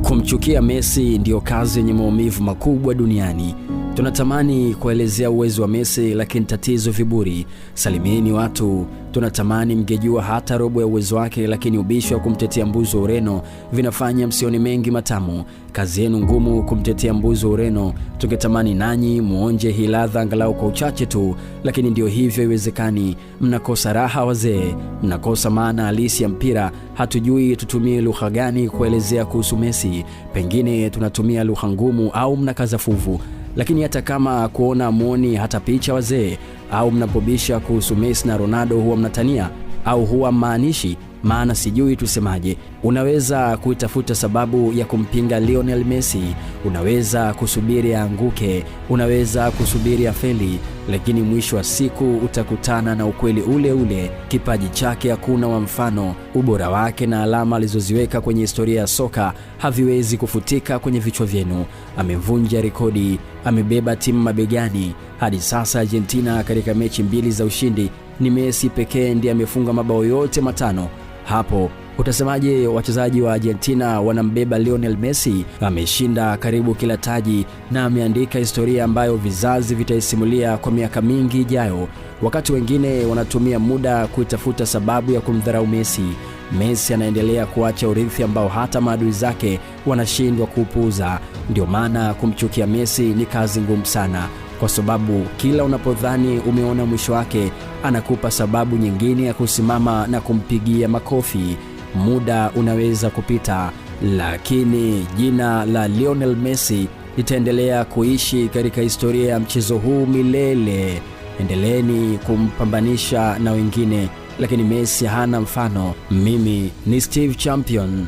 Kumchukia Messi ndiyo kazi yenye maumivu makubwa duniani. Tunatamani kuelezea uwezo wa Messi, lakini tatizo viburi. Salimieni watu, tunatamani mngejua hata robo ya uwezo wake, lakini ubishi wa kumtetea mbuzi wa Ureno vinafanya msioni mengi matamu. Kazi yenu ngumu kumtetea mbuzi wa Ureno. Tungetamani nanyi muonje hii ladha angalau kwa uchache tu, lakini ndio hivyo, iwezekani. Mnakosa raha wazee, mnakosa maana halisi ya mpira. Hatujui tutumie lugha gani kuelezea kuhusu Messi. Pengine tunatumia lugha ngumu au mnakaza fuvu. Lakini hata kama kuona muoni hata picha wazee, au mnapobisha kuhusu Messi na Ronaldo huwa mnatania au huwa maanishi, maana sijui tusemaje. Unaweza kuitafuta sababu ya kumpinga Lionel Messi, unaweza kusubiri aanguke, unaweza kusubiri afeli, lakini mwisho wa siku utakutana na ukweli ule ule. Kipaji chake hakuna wa mfano. Ubora wake na alama alizoziweka kwenye historia ya soka haviwezi kufutika kwenye vichwa vyenu. Amevunja rekodi, amebeba timu mabegani. Hadi sasa Argentina katika mechi 2 za ushindi ni Messi pekee ndiye amefunga mabao yote 5. Hapo utasemaje wachezaji wa Argentina wanambeba Lionel Messi? Ameshinda karibu kila taji na ameandika historia ambayo vizazi vitaisimulia kwa miaka mingi ijayo. Wakati wengine wanatumia muda kuitafuta sababu ya kumdharau Messi, Messi anaendelea kuacha urithi ambao hata maadui zake wanashindwa kuupuuza. Ndio maana kumchukia Messi ni kazi ngumu sana, kwa sababu kila unapodhani umeona mwisho wake, anakupa sababu nyingine ya kusimama na kumpigia makofi. Muda unaweza kupita, lakini jina la Lionel Messi litaendelea kuishi katika historia ya mchezo huu milele. Endeleeni kumpambanisha na wengine, lakini Messi hana mfano. Mimi ni Steve Champion.